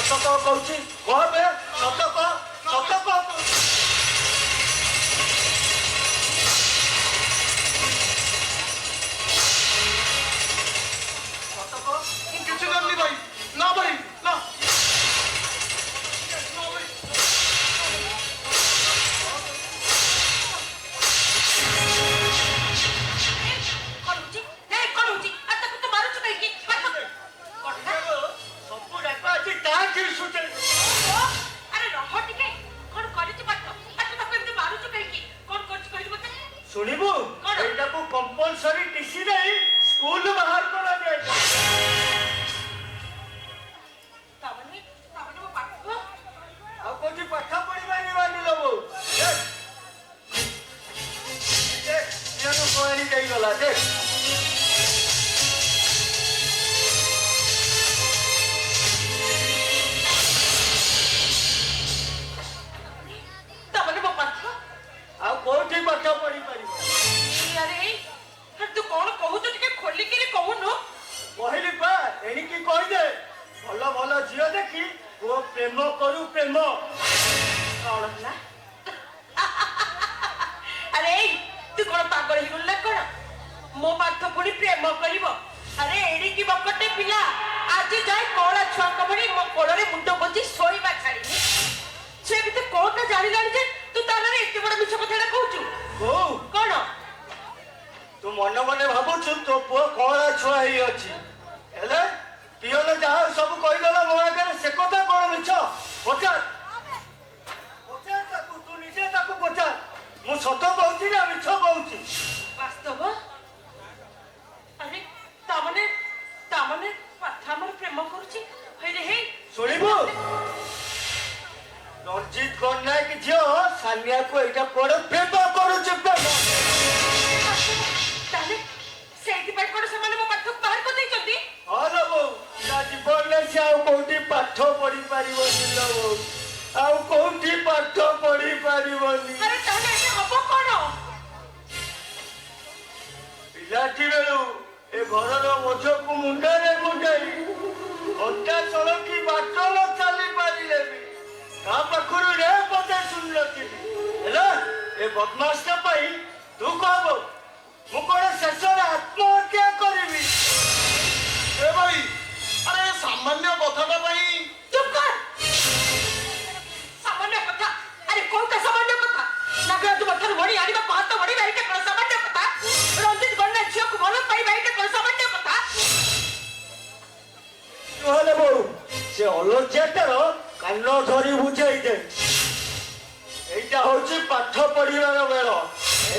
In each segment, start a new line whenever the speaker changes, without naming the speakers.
ସତ କହୁଛି କହବେ ସତ କହ ସତ କହ
କିଛି ଜାଣିନି ଭାଇ ନା ଭାଇ ନା
ଶୁଣିବୁ ଏଇଟାକୁ କମ୍ପଲସରି ଟିସି ଦେଇ ସ୍କୁଲ ବାହାର କରାଯାଏ ଆଉ କୋଉଠି ପାଠ ପଢିପାରିବାନି ଲୋ କହାଣୀ ଦେଇଗଲା ଦେଖ ଆଉ କୋଉଠି ପାଠ ପଢିପାରିବ
ତୁ କଣ କହୁଛୁ ଟିକେ ଖୋଲିକିରି କହୁନୁ
କହିଲି ପା ଏଣିକି କହିଦେ ଭଲ ଭଲ ଝିଅ ଦେଖି ପୁଅ ପ୍ରେମ କରୁ ପ୍ରେମ
କଣ ହେଲା ଆରେ ତୁ କଣ ପାଗଳ ହେଇଗଲୁ ନା କଣ ମୋ ପାଠ ପୁଣି ପ୍ରେମ କରିବ ଆରେ ଏଡ଼ିକି ବକଟେ ପିଲା ଆଜି ଯାଏ କଳା ଛୁଆଙ୍କ ଭଳି ମୋ କୋଳରେ ମୁଣ୍ଡ ପୋଛି ଶୋଇବା ଛାଡ଼ିନି ସେ ବି ତ କଣଟା ଜାଣିଲାଣି ଯେ ତୁ ତାର ଏତେ ବଡ ମିଛ କଥାଟା କହୁଛୁ
ବୋଉ
କଣ
ତୁ ମନେ ମନେ ଭାବୁଛୁ ତୋ ପୁଅ କଳା ଛୁଆ ହେଇ ଅଛି ହେଲେ ପିଅନ ଯାହା ସବୁ କହିଦେଲା ମୋ ଆଗରେ ସେ କଥା କଣ ମିଛ ପଚାର ତାକୁ ତୁ ନିଜେ ତାକୁ ପଚାର ମୁଁ ସତ କହୁଛି ନା ମିଛ କହୁଛି
ବାସ୍ତବ ଆରେ ତାମାନେ ପାଠ ଆମର ପ୍ରେମ କରୁଛି ହେଇରେ ହେଇ
ଶୁଣିବୁ ରଞ୍ଜିତ କନ୍ୟା ଝିଅ ସାନିଆକୁ ଏଇଟା ପଡେ ପ୍ରେମ କରୁଛି ପ୍ରେମ
ତାହେଲେ ସେଇଥିପାଇଁ କଣ ସେମାନେ ମୋ ପାଠକୁ ବାହାର କରିଦେଇଛନ୍ତି
ହଁ ଲୋ ବୋଉ ତା ଜୀବନରେ ସେ ଆଉ କୋଉଠି ପାଠ ପଢି ପାରିବନି ଲୋ ବୋଉ ଆଉ କୋଉଠି ପାଠ ପଢି ପାରିବନି
ଆରେ ତାହେଲେ ଏବେ ହବ କଣ
ପିଲାଟି ବେଳୁ ଏ ଘରର ବୋଝକୁ ମୁଣ୍ଡରେ ମୁଣ୍ଡେଇ ଅଣ୍ଟା ଚଳକି ବାଟ ନ ଚାଲି ପାରିଲେ ବି ତା ପାଖରୁ ରେ ପଦେ ଶୁଣିନଥିଲି ହେଲା ଏ ବଦମାସଟା ପାଇଁ ତୁ କହ ମୁଁ କଣ ଶେଷରେ ଆତ୍ମହତ୍ୟା କରିବି
ଏ ଭାଇ ଆରେ ସାମାନ୍ୟ କଥାଟା ପାଇଁ
ଚୁପ କର ସାମାନ୍ୟ କଥା ଆରେ କୋଉଟା ସାମାନ୍ୟ କଥା ନାଗରାଜ ମଧ୍ୟରୁ ମଣି ଆଣିବାକୁ ହାତ ବଢିବା ଏଇଟା କଣ ସାମାନ୍ୟ କଥା ରଞ୍ଜିତ ଗଣ୍ଡା ଝିଅକୁ ଭଲ ପାଇବା ଏଇଟା କଣ ସାମାନ୍ୟ କଥା
ନହେଲେ ବୋଉ ସେ ଅଲଜ୍ୟାଟାର କାନ ଧରି ବୁଝେଇ ଦେ এইটা হচ্ছে পাঠ পড়িবার বেল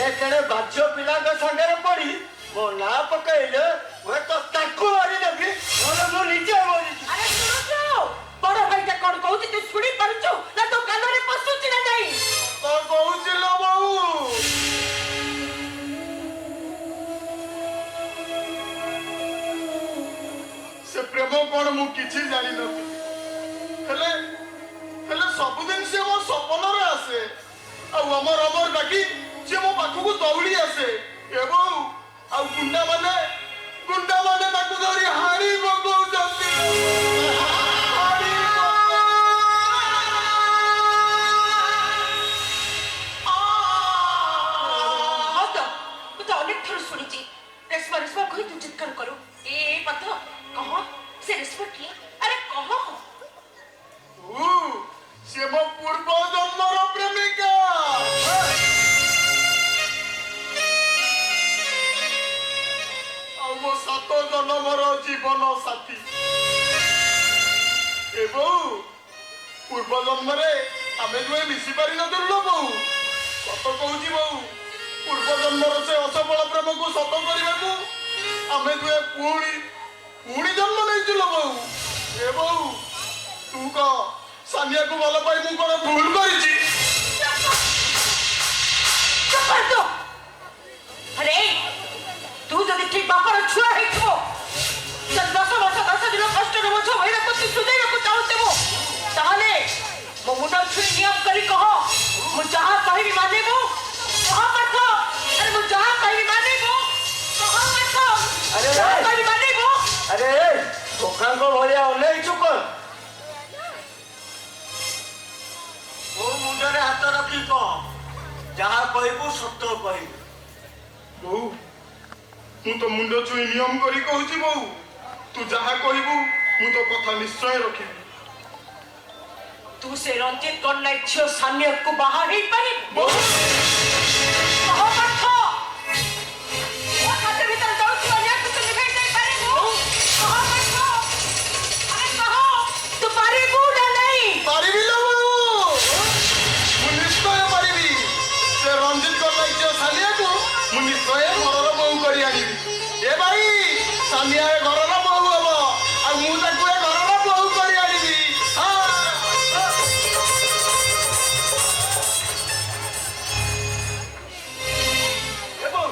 এ কেড়ে বাচ্য পিলাঙ্ক সাঙ্গে পড়ি মো না পকাইলে হয়তো তাকে মারিদেবি নলে মু নিজে মরিছি
আরে শুনুছো বড় ভাইটা কোন কହୁଛି ତୁ ଶୁଣି ପାରୁଛୁ ନା ତୋ କାନରେ ପଶୁଛି ନା ନାହିଁ
କଣ କହୁଛି ଲୋ ବୋଉ ସେ ପ୍ରେମ କଣ ମୁଁ କିଛି ଜାଣିନଥିଲି ହେଲେ ସବୁଦିନ ସେ ମୋ ସପନରେ ଆସେ ଆଉ ଅମର ଡାକି ସେ ମୋ ପାଖକୁ ଦୌଡ଼ି ଆସେ ଏବଂ ଆଉ ଗୁଣ୍ଡାମାନେ ତାକୁ ଧରି ହାଣି ପକଉଛନ୍ତି
ଅନେକ ଥର ଶୁଣିଛି ରେଶମା କହି ତୁ ଚିତ୍କାର କରୁ ଏ ପାତ୍ର କହ ସେ ରେଶମା କିଏ ଆରେ କହ
ସେ ମୋ ପୂର୍ବ ଜନ୍ମର ପ୍ରେମିକା ଆଉ ମୋ 7 ଜନ୍ମର ଜୀବନ ସାଥୀ ଏବଂ ପୂର୍ବ ଜନ୍ମରେ ଆମେ ଦୁହେଁ ମିଶି ପାରିନଥିଲୁ ଲୋ ବୋଉ ସତ କହୁଛି ବୋଉ ପୂର୍ବ ଜନ୍ମର ସେ ଅସଫଳ ପ୍ରେମକୁ ସତ କରିବାକୁ ଆମେ ଦୁହେଁ ପୁଣି ଜନ୍ମ ନେଇଛୁ ଲୋ ବୋଉ ଏ ବୋଉ ତୁ କହ ସାନିଆକୁ ଭଲ ପାଇ ମୁଁ କଣ ଭୁଲ କରିଛି
ଆରେ ତୁ ଯଦି ଠିକ ବାପର ଛୁଆ ହେଇଥିବ 10 ବର୍ଷ 10 ଦିନ କଷ୍ଟରେ ବୋଝ ଭଇରାକୁ ତୁ ସୁଧାଇବାକୁ ଚାହୁଁଥିବୁ ତାହେଲେ ମୋ ମୁଣ୍ଡ ଛୁଇଁ ନିୟମ କରି କହ ମୁଁ ଯାହା କହିବି ମାନିବୁ କହ ପାଠ ଆରେ ମୁଁ ଯାହା କହିବି ମାନିବୁ କହ ପାଠ
ଆରେ
ଯାହା କହିବି ମାନିବୁ
ଆରେ ଟୋକାଙ୍କ ଭଳିଆ ଅନେଇଛୁ କଣ ଯାହା କହିବୁ ସତ କହିବୁ।
ବୋଉ ମୁଁ ତ ମୁଣ୍ଡ ଛୁଇଁ ନିୟମ କରି କହୁଛି ବୋଉ, ତୁ ଯାହା କହିବୁ ମୁଁ ତୋ କଥା ନିଶ୍ଚୟ ରଖିବି।
ତୁ ସେ ରଞ୍ଜିତ କନ୍ୟା ଝିଅ ସାନିଆକୁ ବାହା ହେଇପାରିବୁ?
ବୋଉ
ମହାପାଠ ମୋ ଛାତି ଭିତରେ ଯାଉଥିବା ନିଆଁକୁ ତୁ ନିଭେଇ ଦେଇପାରିବୁ? ମହାପାଠ ଆରେ କହ, ତୁ ପାରିବୁ ନା ନାହିଁ?
ପାରିବି ଲୋ ବୋଉ, ମୁଁ ନିଶ୍ଚୟ ପାରିବି। ସେ ରଞ୍ଜିତ କନ୍ୟା ଝିଅ ସାନିଆକୁ ମୁଁ ନିଶ୍ଚୟ ଘରର ବୋହୂ କରି ଆଣିବି। ଏ ଭାଇ ସାନିଆ ଏ ଘରର ବୋହୂ ହବ, ଆଉ ମୁଁ ତାକୁ ଏ ଘରର ବୋହୂ କରି ଆଣିବି।
ଏବଂ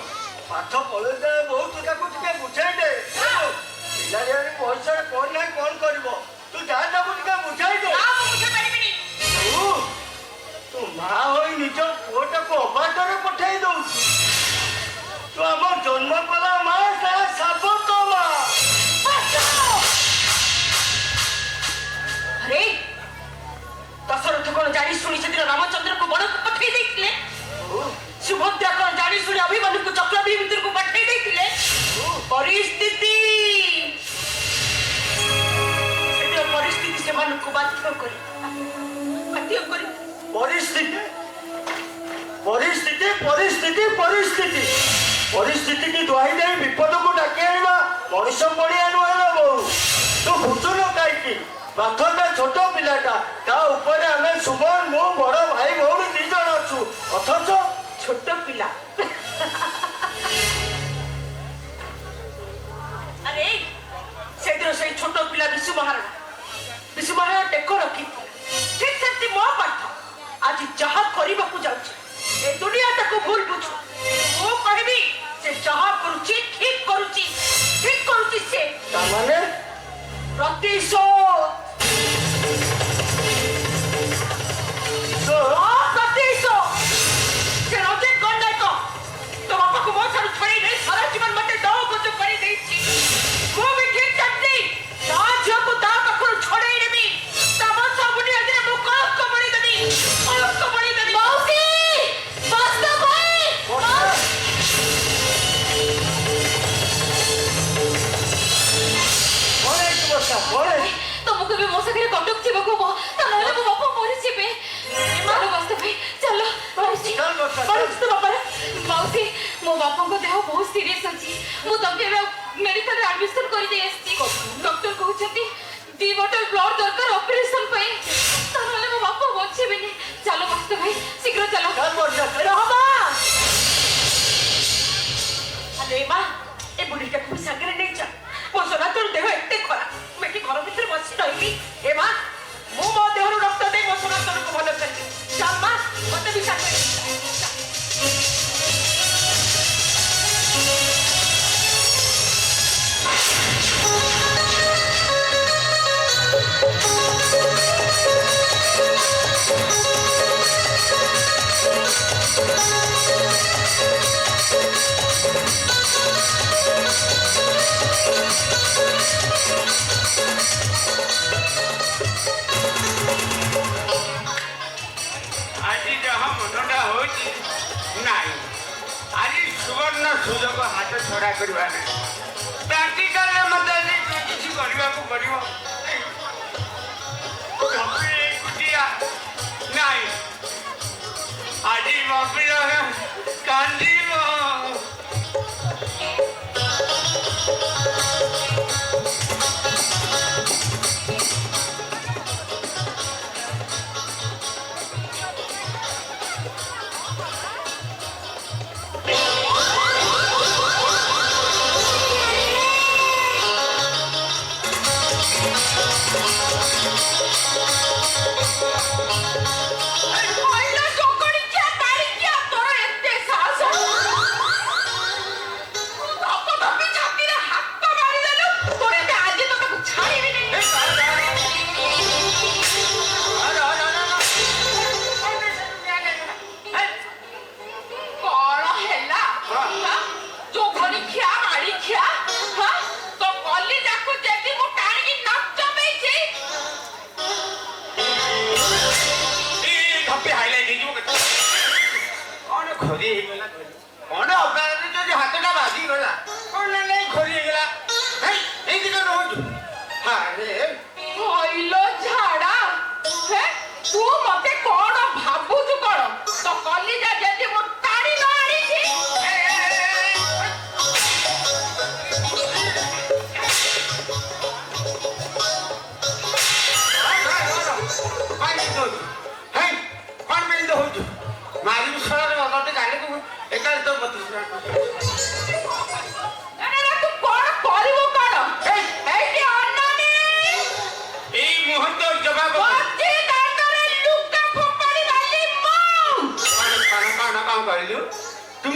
ପାଠ ପଢେଇଲେ ବହୁତ ତାକୁ ଟିକେ ବୁଝାଇ ଦେ। ପିଲାଳିଆରେ ପଇସାରେ କଣ ନାହିଁ କଣ କରିବ, ତୁ ଯା ତାକୁ ଟିକେ ବୁଝାଇ ଦେ।
ନା, ମୁଁ ବୁଝିପାରିବିନି।
ତୁ ମା ହୋଇ ନିଜ ପୁଅଟାକୁ ଅବାଟରେ ପଠେଇ ଦଉଛୁ। ତୁ ଆମ ଜନ୍ମ କଲା ମା, ତା ସାବତ ମା।
ଆରେ ଦଶରଥ କଣ ଜାଣି ଶୁଣି ସେଦିନ ରାମଚନ୍ଦ୍ରକୁ ବଣକୁ ପଠେଇ ଦେଇଥିଲେ? ସୁଭଦ୍ରା କଣ ଜାଣି ଶୁଣି ଅଭିମନ୍ୟୁକୁ ଚକ୍ରବ୍ୟୁହ ଭିତରକୁ ପଠେଇ ଦେଇଥିଲେ? ପରିସ୍ଥିତି ସେଦିନ ପରିସ୍ଥିତି ସେମାନଙ୍କୁ ବାଧ୍ୟ କରି
ପରିସ୍ଥିତି ପରିସ୍ଥିତି ପରିସ୍ଥିତି ପରିସ୍ଥିତି ପରିସ୍ଥିତି କି ଦୁହାଇ ଦେଇ ବିପଦକୁ ଡାକି ଆଣିବା ମଣିଷ ପଡ଼ିଆ ନୁହେଁ ନା ବୋଉ। ତୁ ବୁଝୁନ କାହିଁକି? ବାଥଟା ଛୋଟ ପିଲାଟା, ତା ଉପରେ ଆମେ ସୁମନ, ମୁଁ, ବଡ ଭାଇ ଭଉଣୀ 2 ଜଣ ଅଛୁ, ଅଥଚ
ଛୋଟ ପିଲା। ଆରେ ସେଦିନ ସେଇ ଛୋଟ ପିଲା ବିଶୁ ମହାରଣା ଟେକ ରଖିଥିଲା। ଠିକ ସେମିତି ମୋ ପାଠ ଆଜି ଯାହା କରିବାକୁ ଯାଉଛି ଏ ଦୁନିଆଟାକୁ ଭୁଲ ବୁଝୁ। ମୁଁ କହିବି ସେ ଯାହା କରୁଛି ଠିକ କରୁଛି ସେ।
ତାମାନେ
ପ୍ରତିଶୋଧ ସେ ରଞ୍ଜିତ କନ୍ୟା ତୋ ବାପାକୁ ମୋ ଠାରୁ ଛଡେଇ ନେଇ ସାରା ଜୀବନ ମତେ ଦହ ଗଜ କରିଦେଇଛି। ମୁଁ ବି ଠିକ ସେମିତି ତା ଝିଅକୁ ତା ପାଖରୁ ଛଡେଇ ନେବି। ତା ବଂଶ ବୁଢୀ ଆଦିରେ ମୁଁ କଳଙ୍କ ବଳିଦେବି। ମାଉସୀ ବାସ୍ତବ ଭାଇ ତମକୁ ବି ମୋ ସାଙ୍ଗରେ କଟକ ଯିବାକୁ ହବ, ତା ନହେଲେ ମୋ ବାପା ମରିଯିବେ। ମାଲୋ ବାସ୍ତବ ଭାଇ ଚାଲ। ମାଉସୀ ମୋ ବାପାଙ୍କ ଦେହ ବହୁତ ସିରିୟସ୍ ଅଛି। ମୁଁ ତାଙ୍କୁ ଏବେ ମେଡିକାଲରେ ଆଡମିସନ କରିଦେଇ ଆସିଛି। ଡକ୍ଟର କହୁଛନ୍ତି 2 ବୋତଲ ବ୍ଲଡ ଦରକାର ଅପରେସନ ପାଇଁ, ତା ନହେଲେ ମୋ ବାପା ବଞ୍ଚିବେନି। ଚାଲ ବାସ୍ତବ ଭାଇ ଶୀଘ୍ର ଚାଲ। ରହମା ଆରେ ମା ଏ ବୁଢୀଟାକୁ ସାଙ୍ଗରେ ନେଇଯା। ମୋ ସନାତନ ଦେହ ଏତେ ଖରାପ, ମୁଁ ଏଠି ଘର ଭିତରେ ବସି ରହିବି। ଏ ମା ମୁଁ ମୋ ଦେହରୁ ରକ୍ତ ଦେଇ ମୋ ସନାତନକୁ ଭଲ କରିବି। ଚାଲ ମା ମତେ ବି ସାଙ୍ଗରେ
ଆଜି ଯାହା ମନଟା ହଉଛି ନାଇଁ, ଆଜି ସୁବର୍ଣ୍ଣ ସୁଯୋଗ ହାତ ଛଡ଼ା କରିବା ନାହିଁ। ପ୍ରାକ୍ଟିକାଲରେ ମତେ ଆଜି କିଛି କରିବାକୁ ପଡ଼ିବ। ଏକୁଟିଆ ନାଇଁ, ଆଜି ବବିଳ କାନ୍ଦିବ।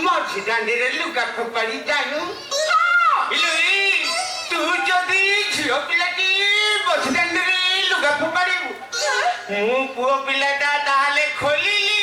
ମଝି ଦାଣ୍ଡିରେ ଲୁଗା ଫୋପାଡ଼ି ଜାଣୁ ତୁ ଯଦି ଝିଅ ପିଲାଟି ମଝି ଦାଣ୍ଡିରେ ଲୁଗା ଫୋପାଡ଼ିବୁ ମୁଁ ପୁଅ ପିଲାଟା ତାହେଲେ ଖୋଲିଲି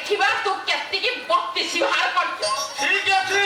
ଦେଖିବା ତୁ କେତିକି ବତିସି ବାହାର କରୁଛୁ
ଠିକ ଅଛି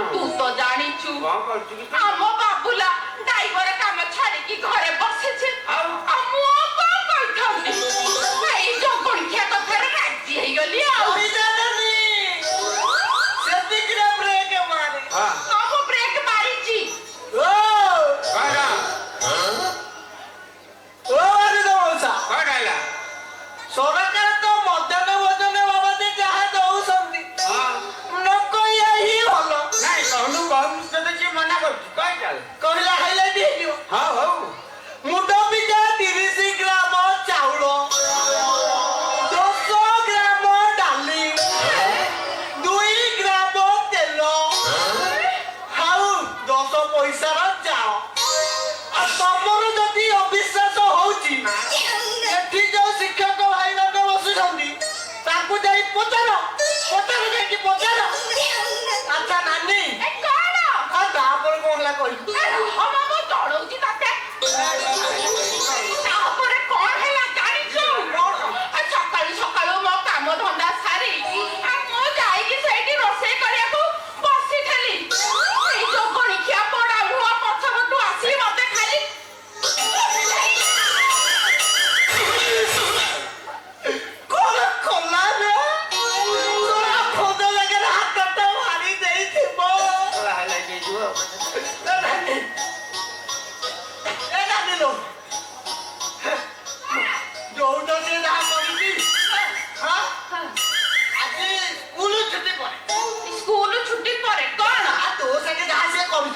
तू तो जानी छु हम बाबूला ड्राइवर काम छाड़ी की घरे बसे छे हम को कहथनी भाई जो कोणखिया तो फेर राजी हे गली आ जाननी से दिखरे ब्रेक मारे हां हम ब्रेक मारी छी ओ
कारा
ओ अरे दोसा
काडाला
सरकार तो मध्याह्न भोजन बाबद जहाँ दौसंती न कोई यही भलो
नहीं कहनु कहनु तो कि मना कर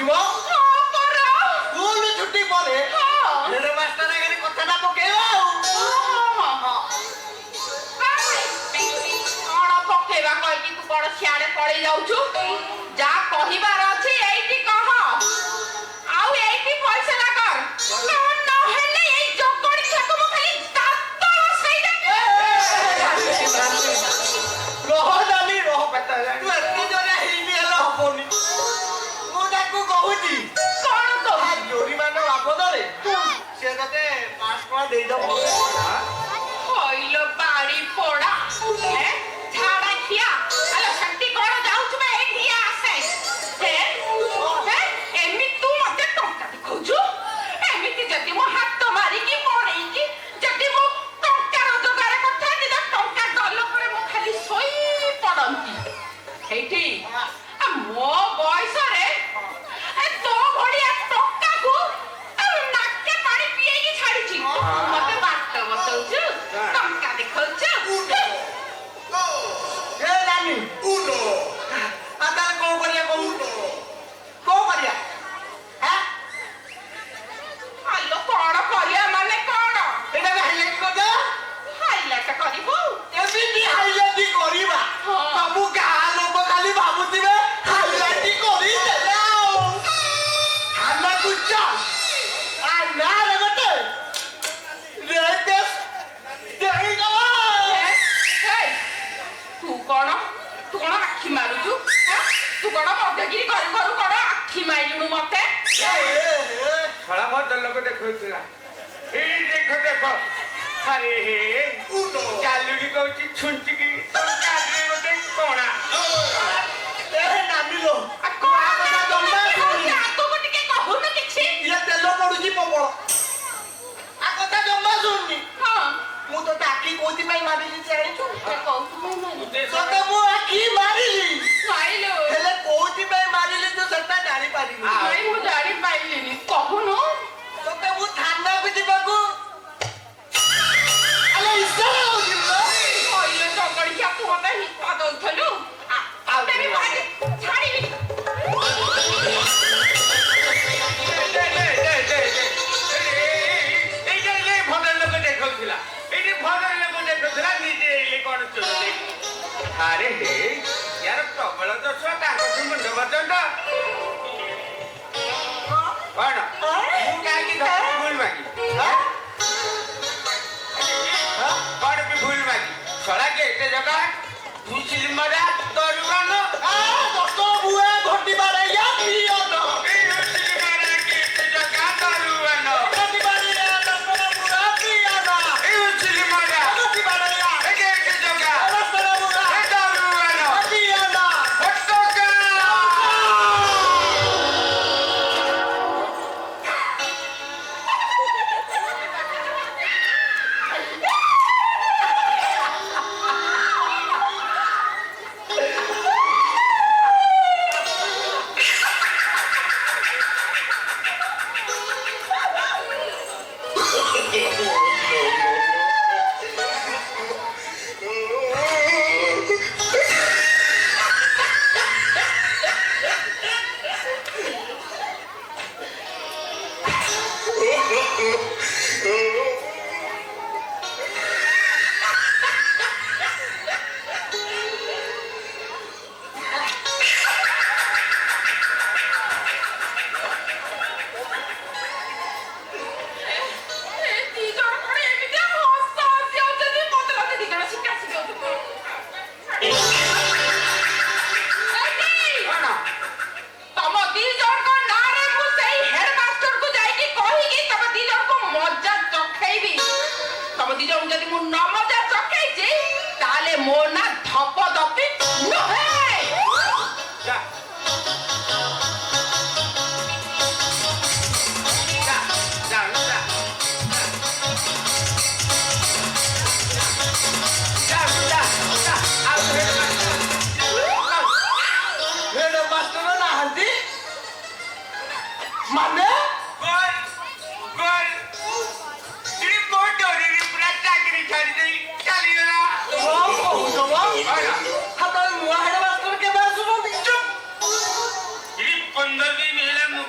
ଯିବ ସ୍କୁଲ ଛୁଟି ପରେ ହେଡ ମାଷ୍ଟର ଆଗରେ କଥାଟା ପକେଇବା ଆଉ
କଣ ପକେଇବା କହିକି ତୁ କଣ ସିଆଡେ ପଳେଇ ଯାଉଛୁ ଯାହା କହିବାର ଅଛି ଏଇଠି କହ ଆଉ ଏଇଠି ପଇସା ନା କର ନହେଲେ ଏଇ ଜଗଣି ଛାକୁ ମୁଁ ଖାଲି ଦାନ୍ତ ବସେଇଦେବି
ରହ ନାନୀ ରହ ତୁ ଏତେ ଜୋରେ ହେଇନି ହେଲେ ହବନି ମୁଁ ତାକୁ କହୁଛି
କଣ କହୁଛୁ
ଜୋରିମାନ ବାବଦରେ ସେ ତତେ 5 ଟଙ୍କା ଦେଇଦବ
ହଇଲୋ ବାড়ি ପୋଡା ଝାଡା ଖିଆ ଆଲୋ ଶକ୍ତି କଣ ଯାଉଛୁ ବେ ଏଇଠି ଆସେ ଏମିତି ତୁ ମତେ ଟଙ୍କା ଦେଖଉଛୁ ଏମିତି ଯଦି ମୁଁ ହାତ ମାରିକି ପଡେଇକି ଯଦି ମୁଁ ଟଙ୍କା ରୋଜଗାର କରିଥାନ୍ତି ତ ଟଙ୍କା ଗଲ ପରେ ମୁଁ ଖାଲି ଶୋଇ ପଡନ୍ତି ସେଇଠି ମୋ ବୟସରେ ତୋ ଭଳିଆ ଟଙ୍କାକୁ ନାକେ ପାଣି ପିଏଇକି ଛାଡିଛି ମତେ ବାଟ ବସଉଛୁ ଟଙ୍କା ଦେଖଉଛୁ
ଏ ନାନୀ ଆଉ ତାହେଲେ କଣ କରିବା କହୁନୁ କଣ କରିବା
ଆଲୋ କଣ କରିବା ମାନେ କଣ
ଏଇଟା ହାଇଲାଇଟ୍ କରିଦେ
ହାଇଲାଇଟ କରିବୁ
ଏମିତି ହାଇଲାଇଟ୍ କରିବା
ହଁ।
ସବୁ ଗାଁ ଲୋକ ଖାଲି ଭାବୁଥିବେ ହାଇଲାଇଟ୍ କରିଦେଲେ ଆଉ ଥାନାକୁ ଚାଲ ନାରେ ଗୋଟେ ରେପେସ୍ ଦେଇଦବା
ତୁ କଣ ଆଖି ମାରୁଛୁ ତୁ କଣ ମଦଗିରି କରୁ କରୁ କଣ ଆଖି ମାଇଲୁଣୁ ମତେ
ଖଳା ଭଦ୍ର ଲୋକ ଦେଖଉଥିଲା ଏଇ ଦେଖ ଦେଖ ଆରେ ହେ ଚାଲୁକି କହୁଛି ଛୁଞ୍ଚିକି ଚାଲୁକି ଗୋଟେ କଣା
ନାନୀ ଲୋ
ଆଗକୁ ଟିକେ କହୁନୁ କିଛି
ଇଏ ତେଲ ପଡୁଛି ପ୍ରବଳ ଆ କଥା ଜମା ଶୁଣୁନି
ହଁ
ମୁଁ ତୋତେ ଆଖି କୋଉଥିପାଇଁ ମାରିଲି ଜାଣିଛୁ
କହୁଛୁ
ତତେ ମୁଁ ଆଖି ମାରିଲି
ମାଇଲୁ
ହେଲେ କୋଉଥିପାଇଁ ମାରିଲି ତୁ ସେଟା ଜାଣିପାରିବୁ
ନାଇଁ ମୁଁ ଜାଣିପାରିଲିନି କହୁନୁ
ତତେ ମୁଁ ଥାନାକୁ ଯିବାକୁ ଆରେ ଇଶାରା ହଉଛି
କହିଲେ ଜଗଡ଼ିଆ ତୁ ମତେ ହିଂସା ଦଉଥିଲୁ ଆଉ ତେବେ ଭାଇ ଛାଡ଼ିବି
ଭଦ୍ର ଲୋକ ଦେଖଉଥିଲା ଏଇଠି ଭଦ୍ର ଲୋକ ଦେଖୁଥିଲା ନିଜେ ଏଇଲେ କଣ ଚୋରି ଆରେ ହେ ୟାର ପ୍ରବଳ ଦୋଷ ତାଙ୍କଠୁ ମୁଣ୍ଡ ପର୍ଯ୍ୟନ୍ତ କଣ ମୁଁ କାହିଁକି ଘରକୁ ଭୁଲ ମାଗି କଣ ବି ଭୁଲ ମାଗି ସଳା କି ଏତେ ଜାଗା ବୁଝିଲି ମରା ତରୁମାନ
ଦଶ ବୁଆ ଘଟି ବାଡ଼େଇଆ ପିଅନ
ଏଇ ବୁଝିଲି ମରା କି ଏତେ ଜାଗା ତରୁମାନ
ଘଟି ବାଡ଼େଇଆ ଦଶର ବୁଆ ପିଅନ
ଏଇ ବୁଝିଲି ମରା
ଘଟି ବାଡ଼େଇଆ
ଏତେ ଜାଗା
ଦଶର ବୁଆ
ତରୁମାନ
ପିଅନ
ଫଟକା
ମାନେ
दिन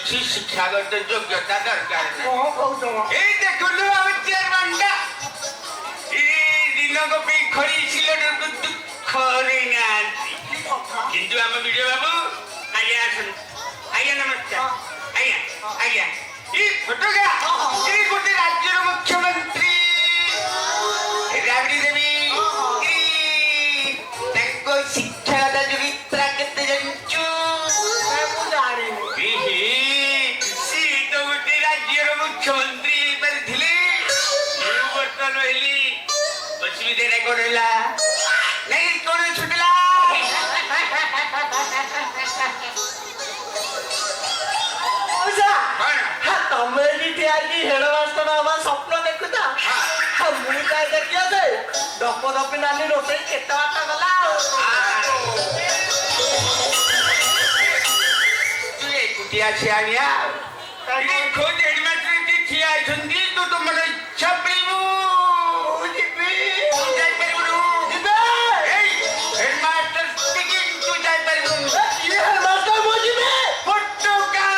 କିଛି ଶିକ୍ଷାଗତ ଯୋଗ୍ୟତା ଦରକାର ନାହିଁ।
କଣ କହୁଛ ମ?
ଏଇ ଦେଖୁନୁ ଆମ ଚେୟାରମ୍ୟାନଟା ଏଇ ଦିନକ ପାଇଁ ଖରି ସିଲଟକୁ ଦୁଃଖରେ ନାହାନ୍ତି। କିନ୍ତୁ ଆମ ବିଜୟ ବାବୁ ଆଜ୍ଞା ଆସନ୍ତୁ। ଆଜ୍ଞା ନମସ୍କାର। ଆଜ୍ଞା ଆଜ୍ଞା ଏଇ ଫଟୋଟା ଏଇ ଗୋଟେ ରାଜ୍ୟର ମୁଖ୍ୟମନ୍ତ୍ରୀ ରାବଡି ଦେବୀ ତାଙ୍କ ଶିକ୍ଷାଗତ ଯୋଗ୍ୟତା କେତେ ଜାଣିଛୁ?
ମୁଁ ଜାଣିନି।
ସିଏ ତ ଗୋଟେ ରାଜ୍ୟର ମୁଖ୍ୟମନ୍ତ୍ରୀ ହେଇପାରିଥିଲେ। ମୁଁ ବର୍ତ୍ତମାନ ରହିଲି ଅସୁବିଧାଟା କଣ ହେଲା? ନାଇଁ କଣ ଛୁଟିଲା?
ମଉସା,
କଣ?
ତମେ ଏଠି ଠିଆ ହେଇକି ହେଡମାଷ୍ଟର ହବା ସ୍ୱପ୍ନ ଦେଖୁଛ? ମୁଁ ଯାଇ ଦେଖିବା ଯେ ଦପ ଦପି ନାନୀ ରୋଷେଇ କେତେ ବାଟ ଗଲା ଆଉ।
ତୁ ଏକୁଟିଆ ଛିଆଣିଆ ଖୋଜ ହେଡମାଷ୍ଟର ଏଠି ଠିଆ ହେଇଛନ୍ତି। ତୁ ତ ମନ ଇଚ୍ଛା ପିଇବୁ।
ମୁଁ ଯିବି।
ତୁ ଯାଇପାରିବୁନୁ।
ଯିବେ।
ଏଇ ହେଡମାଷ୍ଟର ସ୍ପିକିଂ ତୁ ଯାଇପାରିବୁନୁ।
ଇଏ ହେଡମାଷ୍ଟର ମୁଁ ଯିବି।
ଫଟୋକା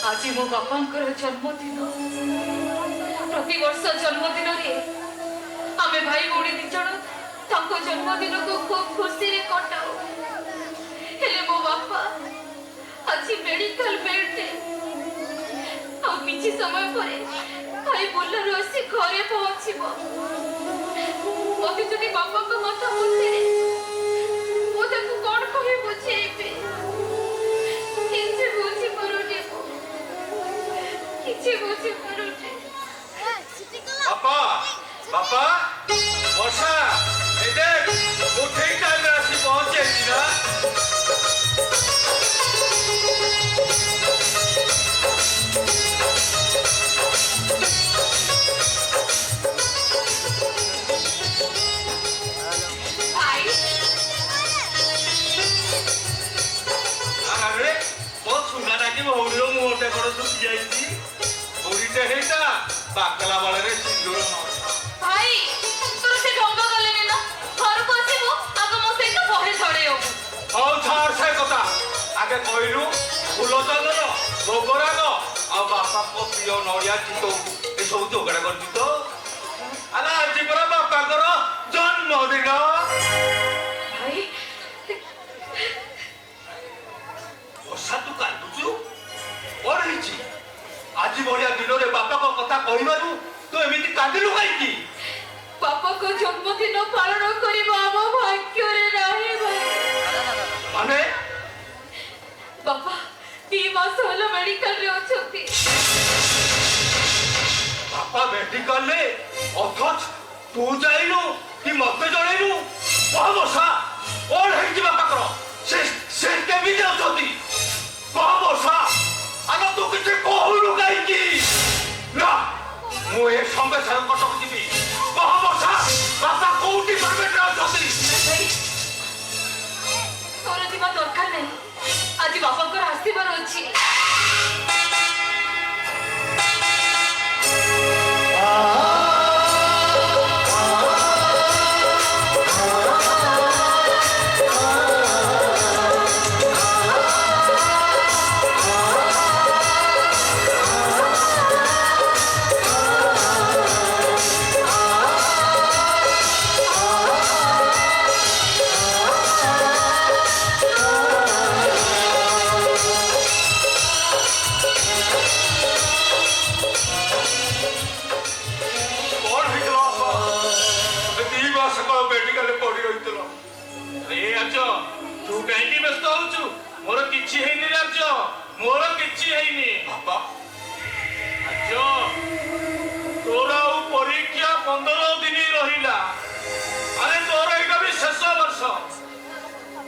ଆଜି ମୋ ବାପାଙ୍କର ଜନ୍ମଦିନ। ପ୍ରତିବର୍ଷ ଜନ୍ମଦିନରେ ଆମେ ଭାଇ ଭଉଣୀ ଦି ଜଣ ତାଙ୍କ ଜନ୍ମଦିନକୁ ଖୁବ୍ ଖୁସିରେ କଟାଉ। ହେଲେ ମୋ ବାପା ଆଜି ମେଡିକାଲ ବେଡରେ। ଆଉ କିଛି ସମୟ ପରେ ଭାଇ ବୋଲେରୋ ଆସି ଘରେ ପହଞ୍ଚିବ। ମତେ ଯଦି ବାପାଙ୍କ କଥା ବୁଝିଲେ ମୁଁ ତାକୁ କଣ କହି ବୁଝେଇବି? କିଛି ବୁଝିପାରୁନି ମୁଁ। କିଛି ବୁଝିପାରୁନି।
ବାପା ବାପା ବର୍ଷା এই দেখ ମୁଁ ଠିକ ଟାଇମରେ ଆସି ପହଞ୍ଚିଯାଇଛି ନା।
ଭାଇ
ଆରେ ମୋ ସୁନା ଡାକି ଭଉଣୀର ମୁହଁଟା କଣ ଶୁଖି ଯାଇଛି। ବୁଢ଼ୀଟେ ହେଇଟା ବାକଲା ବଳରେ ସିନ୍ଦୁର
ଭାଇ ତୋର ସେ ଢଙ୍ଗ ଗଲେନି ନା। ଘରକୁ ଆସିବୁ ଆଗ ମୋ ସହିତ ବହେ ଝଡେଇବୁ।
ହଉ ଛାଡ ସେ କଥା। ଆଗେ କହିଲୁ ଫୁଲ ଚନ୍ଦନ ଭୋଗରାଗ ଆଉ ବାପାଙ୍କ ପ୍ରିୟ ନଡ଼ିଆ ଚିତଉ ଏସବୁ ଯୋଗାଡ଼ କରିଛୁ ତ? ଆରେ ଆଜି ପରା ବାପାଙ୍କର ଜନ୍ମଦିନ।
ଭାଇ
ବର୍ଷା ତୁ କାନ୍ଦୁଛୁ କଣ ହେଇଛି? ଆଜି ଭଳିଆ ଦିନରେ ବାପାଙ୍କ କଥା କହିବାରୁ ତୁ ଏମିତି କାନ୍ଦିଲୁ କାହିଁକି?
ବାପାଙ୍କ ଜନ୍ମଦିନ ପାଳନ କରିବା ଆମ ଭାଗ୍ୟରେ ନାହିଁ ଭାଇ।
ମାନେ
ବାପା 2 ମାସ ହେଲା ମେଡିକାଲରେ ଅଛନ୍ତି।
ବାପା ମେଡିକାଲରେ ଅଥଚ ତୁ ଯାଇନୁ କି ମତେ ଜଣେଇନୁ? କହ ବର୍ଷା କଣ ହେଇଛି ବାପାଙ୍କର? ସେ କେମିତି ଅଛନ୍ତି? କହ ବର୍ଷା। ଆରେ ତୁ କିଛି କହୁନୁ କାହିଁକି? ନା ମୁଁ ଏ ସଙ୍ଗେ ସଙ୍ଗେ କଟକ ଯିବି। କହ ବର୍ଷା ବାପା କୋଉଠି ପ୍ରାଇଭେଟରେ ଅଛନ୍ତି?
ଭାଇ ତୋର ଯିବା ଦରକାର ନାହିଁ। ଆଜି ବାପାଙ୍କର ଆସିବାର ଅଛି।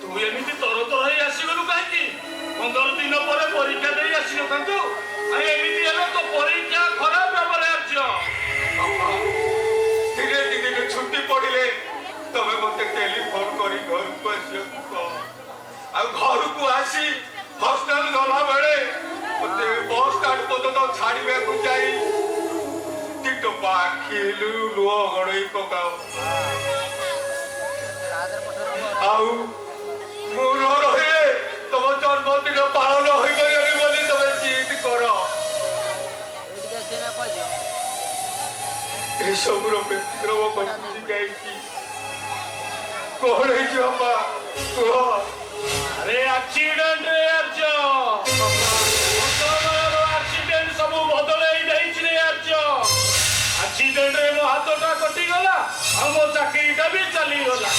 ତୁ ଏମିତି ତର ତର ହେଇ ଆସିଗଲୁ କାହିଁକି? 15 ଦିନ ପରେ
ପରୀକ୍ଷା ଦେଇ ଆସିନଥାନ୍ତୁ? ଏମିତି ହେଲେ ତ ପରୀକ୍ଷା ଖରାପ ହେବରେ ଆର୍ଯ୍ୟ।
ଧୀରେ ଧୀରେ ଛୁଟି ପଡ଼ିଲେ ତମେ ମତେ ଟେଲିଫୋନ କରି ଘରକୁ ଆସିବାକୁ କହ। ଆଉ ଘରକୁ ଆସି ହଷ୍ଟେଲ ଗଲା ବେଳେ ମତେ ବସ୍ ଷ୍ଟାଣ୍ଡ ପର୍ଯ୍ୟନ୍ତ ଛାଡ଼ିବାକୁ ଯାଇ ଟିକେ ପାଖିଲୁ ଲୁହ ଗଡ଼େଇ ପକାଅ। ଆଉ ମୁଁ ନ ରହିଲେ ତମ ଜନ୍ମଦିନ ପାଳନ ହୋଇପାରିବନି ବୋଲି ତମେ ଜିଦ୍ କର। ଏସବୁର ବ୍ୟତିକ୍ରମ କରି ଯାଇଛି। କଣ ହେଇଛି ବାପା କୁହ?
ଆରେ ଆକ୍ସିଡେଣ୍ଟ ରେ ଆର୍ଯ୍ୟ। ଆକ୍ସିଡେଣ୍ଟ ସବୁ ବଦଳେଇ ଦେଇଛି ରେ ଆର୍ଯ୍ୟ। ଆକ୍ସିଡେଣ୍ଟରେ ମୋ ହାତଟା କଟିଗଲା ଆଉ ମୋ ଚାକିରିଟା ବି ଚାଲିଗଲା।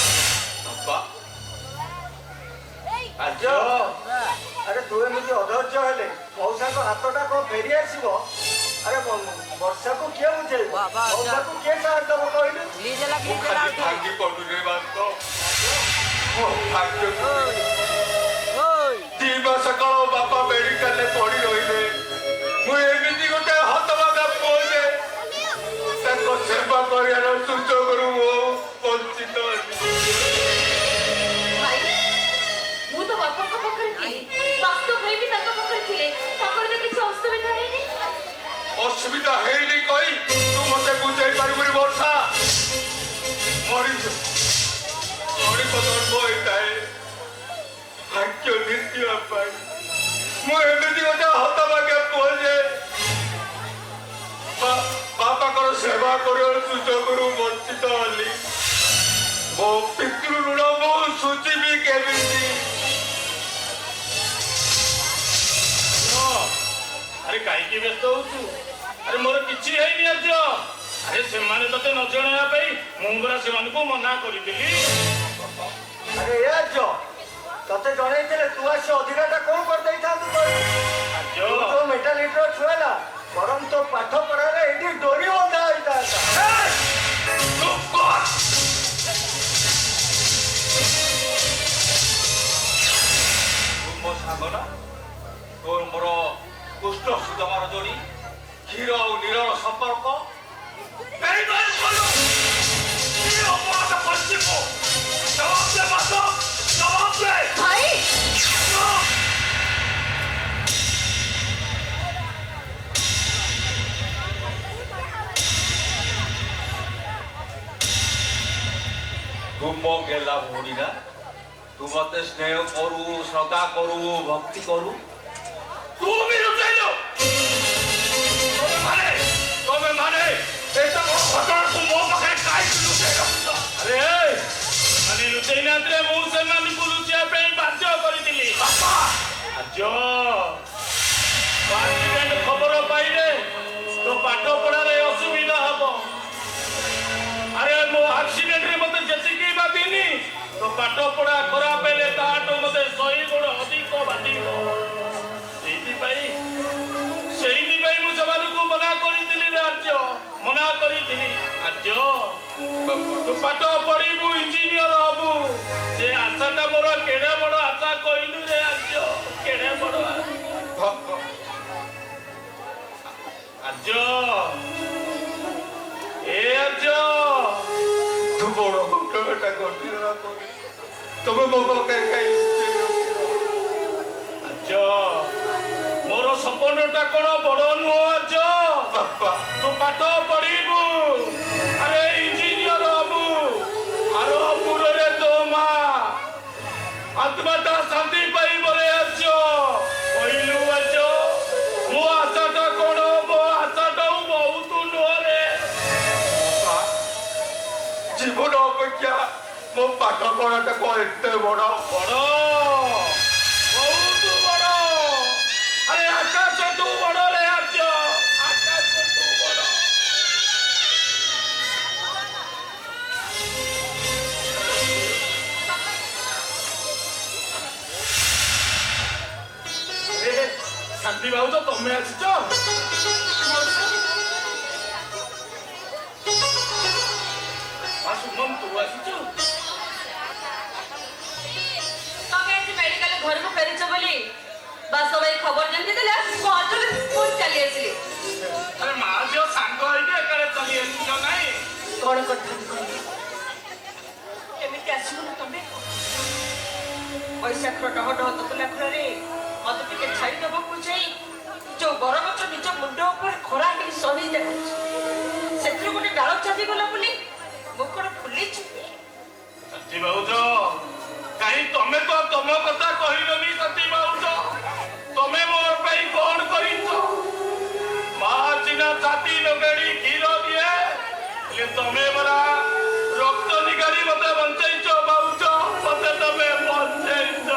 ବାପା
ଆର୍ଯ୍ୟ, ଆରେ ତୁ ଏମିତି ଅଧୈର୍ଯ୍ୟ ହେଲେ ମଉସାଙ୍କ ହାତଟା କଣ ଫେରି ଆସିବ? ଆରେ ବର୍ଷାକୁ କିଏ ବୁଝେଇବ? ମଉସାକୁ କିଏ ସାହାଯ୍ୟ ଦବ କହିଲୁ?
ମୁଁ ଖାଲି ଭାଙ୍ଗି ପଡୁରେ ବାପ। ମୋ ଭାଗ୍ୟକୁ 2 ମାସ କାଳ ବାପା ମେଡିକାଲରେ ପଡି ରହିଲେ। ମୁଁ ଏମିତି ଗୋଟେ ହତଭାଗା ପୁଅ ଯେ ତାଙ୍କ ସେବା କରିବାର ସୁଯୋଗରୁ ମୁଁ ବଞ୍ଚିତ ହେଲି।
ମୁଁ ତ ବାପାଙ୍କ ପାଖରେ ଥିଲି, ବାସ୍ତବ ଭାଇ ବି ତାଙ୍କ ପାଖରେ ଥିଲେ, ତାଙ୍କର ତ କିଛି ଅସୁବିଧା ହେଇନି।
ଅସୁବିଧା ହେଇନି କହି ତୁ ମତେ ବୁଝେଇ ପାରିବୁନି ବର୍ଷା। ମଣିଷ ଜନ୍ମ ହେଇଥାଏ ଭାଗ୍ୟ ଜିତିବା ପାଇଁ। ମୁଁ ଏମିତି ଗୋଟେ ହତଭାଗ୍ୟ ପୁଅ ଯେ ବାପାଙ୍କର ସେବା କରିବାର ସୁଯୋଗରୁ ବଞ୍ଚିତ ହେଲି। ମୋ ପିତୃ ଋଣ ମୁଁ ସୁଝିବି କେମିତି?
ଆରେ କାହିଁକି ବ୍ୟସ୍ତ ହଉଛୁ? ଆରେ ମୋର କିଛି ହେଇନି ଆର୍ଯ୍ୟ। ଆରେ ସେମାନେ ତତେ ନ ଜଣେଇବା ପାଇଁ ମୁଁ ପରା ସେମାନଙ୍କୁ ମନା କରିଥିଲି।
ଆରେ ଏ ଆର୍ଯ୍ୟ, ତତେ ଜଣେଇଥିଲେ ତୁ ଆସି ଅଧିକାଟା କଣ କରିଦେଇଥାନ୍ତୁ କହିଲୁ?
ଆର୍ଯ୍ୟ,
ତୋ ମେଣ୍ଟାଲିଟିର ଛୁଆ ନା, ବରଂ ତୋ ପାଠ ପଢାରେ ଏଠି ଡୋରି ବନ୍ଧା ହେଇଥାନ୍ତା।
ମୋ ସାଙ୍ଗ ନା ତୋର ମୋର କୁଷ୍ଠ ସୁଦମାର ଯୋଡ଼ି, କ୍ଷୀର ଆଉ ନିରଳ ସମ୍ପର୍କ।
ଭାଇ
ତୁ ମୋ ଗେଲା ଭଉଣୀ ନା, ତୁ ମତେ ସ୍ନେହ କରୁ, ଶ୍ରଦ୍ଧା କରୁ, ଭକ୍ତି କରୁ। ତୁ ବି ଲୁଚାଇଲୁ। ତମେ ମାନେ ଏତେ ବଡ଼ ଘଟଣାକୁ ମୋ ପାଖରେ କାହିଁକି ଲୁଚାଇ ରଖୁଛ?
ଆରେ ମାନେ ଲୁଚେଇ ନାହାନ୍ତି, ମୁଁ ସେମାନଙ୍କୁ ଲୁଚିବା ପାଇଁ ବାଧ୍ୟ କରିଥିଲି। ଆର୍ଯ୍ୟ, ଆକ୍ସିଡେଣ୍ଟ ଖବର ପାଇଲେ ତୋ ପାଠ ପଢାରେ ଅସୁବିଧା ହବ। ଆରେ ମୋ ଆକ୍ସିଡେଣ୍ଟରେ ମତେ ଯେତିକି ବାଧିନି, ତୋ ପାଠ ପଢା ଖରାପ ହେଲେ ତାଠୁ ମତେ 100 ଗୁଣ ଅଧିକ ବାଧିବ। ସେଇଥିପାଇଁ ମୁଁ ସେମାନଙ୍କୁ ମନା କରିଥିଲି ରେ ଆର୍ଯ୍ୟ, ମନା କରିଥିଲି। ଆର୍ଯ୍ୟ, ତୁ ପାଠ ପଢିବୁ, ଇଞ୍ଜିନିୟର ହବୁ, ସେ ଆଶାଟା ମୋର କେଡ଼େ ବଡ଼ ଆଶା କହିଲୁ ରେ ଆର୍ଯ୍ୟ, କେଡ଼େ ବଡ଼ ଆର୍ଯ୍ୟ। ଏ ଆର୍ଯ୍ୟ,
ତୁ ବଡ଼ ଘଟଣାଟା ଘଟିଲା ପରେ ତମେ ମୋ ପାଖରେ କାହିଁକି?
ଆର୍ଯ୍ୟ, ମୋର ସପନଟା କଣ ବଡ଼ ନୁହଁ ଆର୍ଯ୍ୟ?
ବାପା
ତୁ ପାଠ ପଢିବୁ, ଆରେ ଇଞ୍ଜିନିୟର ହବୁ, ଆର ପୁରରେ ତୋ ମା ଆତ୍ମାଟା ଶାନ୍ତି ପାଇବ ରେ ଆର୍ଯ୍ୟ। କହିଲୁ ଆର୍ଯ୍ୟ, ମୋ ଆଶାଟା କଣ? ମୋ ଆଶାଟାও ବହୁତ ନୁହଁରେ।
ଜୀବନ ଅପେକ୍ଷା ମୋ ପାଠ ପଢାଟା କଣ ଏତେ ବଡ଼?
ବଡ଼, ବହୁତ ବଡ଼। ଆରେ ଆକାଶଠୁ ବଡ଼ ରେ ଆର୍ଯ୍ୟ, ଆକାଶଠୁ ବଡ଼। ଶାନ୍ତି ଭାଉଜ, ତମେ ଆସିଛ? ସୁମନ, ତୁ ଆସିଛୁ?
ତମେ ଆଜି ମେଡିକାଲ
ବୈଶାଖର ଡହ ଡହ ତତଲା ଖରାରେ ମତେ ଟିକେ ଛାଡ଼ିଦେବାକୁ ଯାଇ ଯୋଉ ବରଗଛ ନିଜ ମୁଣ୍ଡ ଉପରେ ଖରା ହେଇକି ସହି ଯାଉଛି ସେଥିରୁ ଗୋଟେ ଡାଳ ଚାଲିଗଲା ବୋଲି ମୁଁ କଣ ଫୁଲିଛି?
ସତୀ ଭାଉଜ କାହିଁ ତମେ ତ ତମ କଥା କହିଲନି ସତୀ ଭାଉଜ ତମେ ମୋର ପାଇଁ କଣ କରିଛ? ମା ସିନା ଛାତି ଲଗାଡ଼ି କ୍ଷୀର ଦିଏ ହେଲେ ତମେ ପରା ରକ୍ତ ନିଗାଡ଼ି ମତେ ବଞ୍ଚେଇଛ ଭାଉଜ ମତେ ତମେ ବଞ୍ଚେଇଛ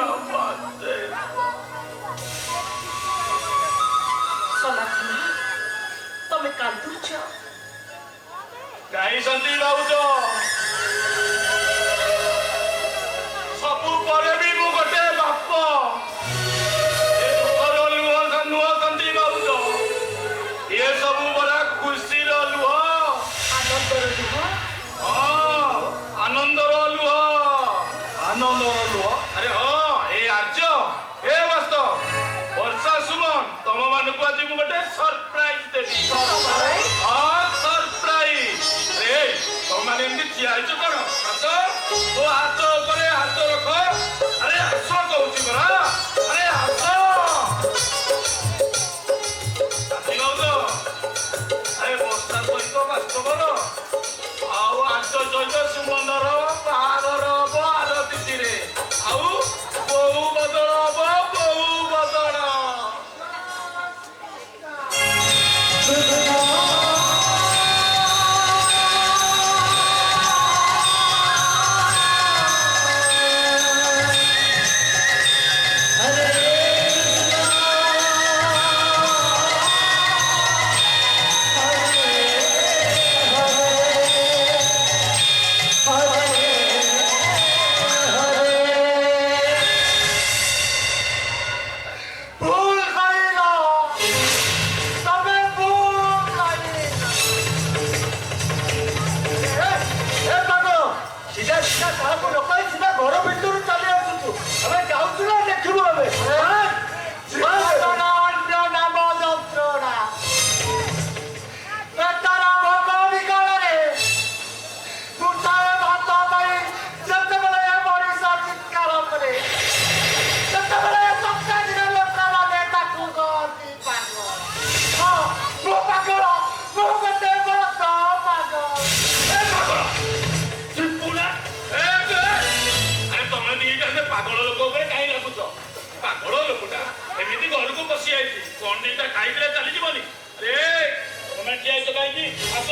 ସନାତନ ତମେ କାନ୍ଦୁଛ?
କାହିଁ ସତୀ ଭାଉଜ ସବୁ ପରେ ବି ମୁଁ ଗୋଟେ ବାପ ଏ ଦୁଃଖର ଲୁହ ନୁହ ସତୀ ଭାଉଜ ଏ ସବୁ ବରା ଖୁସିର ଲୁହ
ଆନନ୍ଦର ଲୁହ?
ହଁ ଆନନ୍ଦର ଲୁହ ଆରେ ହଁ ଏ ଆର୍ଯ୍ୟ ଏ ବାସ୍ତ ବର୍ଷା ସୁମନ ତମ ମାନଙ୍କୁ ଆଜି ମୁଁ ଗୋଟେ ସରପ୍ରାଇଜ ଦେବି ହଁ ସରପ୍ରାଇଜ ରେ ତମମାନେ ଏମିତି ଠିଆ ହେଇଛ କଣ ଆସ ମୋ ହାତ ଉପରେ ହାତ ରଖ ଆରେ ଆସ କହୁଛି ପରା ଆରେ ଆସ ସାଥୀ ଭାଉଜ ଆରେ ବର୍ଷା ସହିତ ବାସ୍ତବର ଆଉ ଆର୍ଯ୍ୟ ସହିତ ସୁମନର ବାହାଘର ହବ ଆର ତିଥିରେ ଆଉ ବୋହୁ ବଦଳ ହବ ବୋହୁ ବଦଳ ভুল করিল তবে ভুল করিল এ বাবু সিধা সিধা কাহাକୁ ନ କହି ସିଧା ଘର ଭିତରୁ ଚାଲି ଆସୁଛୁ ଆମେ ଯାଉଛୁ ନା ଦେଖିବୁ ଆମେ ନାମ ଯନ୍ତ୍ରଣା ବେତାର ଭୋଗ ବିକଳରେ ମୁଠାଏ ଭାତ ପାଇଁ ଯେତେବେଳେ ମଣିଷ ଚିତ୍କାର କରେ ସେତେବେଳେ ସପ୍ତାହର ଲୋକମାନେ ତାକୁ କହନ୍ତି ପାଗଳ ହଁ ମୁଁ ପାଗଳ ମୁଁ ଗୋଟେ ବଡ଼ ପାଗଳ ଏ ପାଗଳ ଚିପୁନା ଆରେ ତମେ ଦିଟା ସେ ପାଗଳ ଲୋକ ଉପରେ କାହିଁ ଲାଗୁଛ ପାଗଳ ଲୋକଟା ଏମିତି ଘରକୁ ପଶି ଯାଇଛି କଣ ଦିଟା ଖାଇଥିଲେ ଚାଲିଯିବନି ଆରେ ତମେ ଠିଆ ହେଇଛ କାହିଁକି ଆସ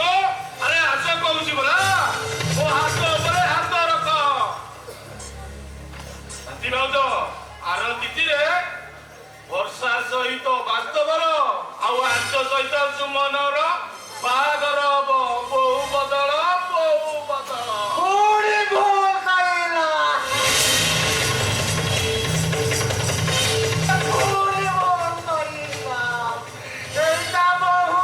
ଆରେ ଆସ କହୁଛି ପରା ମୋ ହାତ ଉପରେ ହାତ ରଖ ସାଥୀ ଭାଉଜ ଆର ତିଥିରେ ବର୍ଷା ସହିତ ବାସ୍ତବର ଆଉ ଆର୍ଯ୍ୟ ସହିତ ସୁମନର ବାହାଘର ହବ ବୋହୁ ବଦଳ ବୋହୁ ବଦଳ ପୁଣି ଭୁଲ କହିଲା ପୁଣି ଭୁଲ କହିଲା ଏଇଟା ବୋହୁ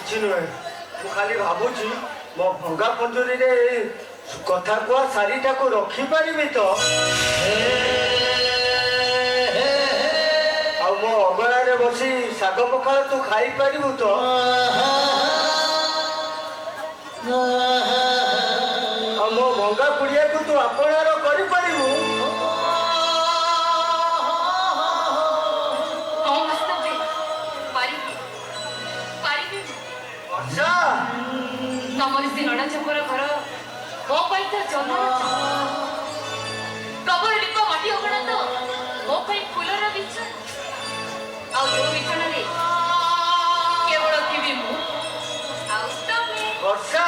କିଛି ନୁହେଁ ମୁଁ ଖାଲି ଭାବୁଛି ମୋ ଭଙ୍ଗା ପଞ୍ଜୁରୀରେ କଥା କୁହା ଶାଢ଼ୀଟାକୁ ରଖିପାରିବି ତ ଆଉ ମୋ ଅଗଣାରେ ବସି ଶାଗ ପଖାଳ ତୁ ଖାଇପାରିବୁ ତ ଆଉ ମୋ ଭଙ୍ଗା କୁଡ଼ିଆକୁ ତୁ ଆପଣାର କରିପାରିବୁ
ହଁ ବାସ୍ତବରେ ପାରିବି ପାରିବି
ବର୍ଷା
ତମର ସେ ନଡ଼ା ଚପର ଘର ମୋ ପାଇଁ ତ ଜନ୍ମର ପ୍ରବଳ ଲିପ ମାଟି ଅଗଣା ତ ମୋ ପାଇଁ ଫୁଲର ବିଛଣା ଆଉ ଯୋଉ ବିଛଣାରେ କେବଳ ଥିବି ମୁଁ ଆଉ ତମେ
ବର୍ଷା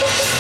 रे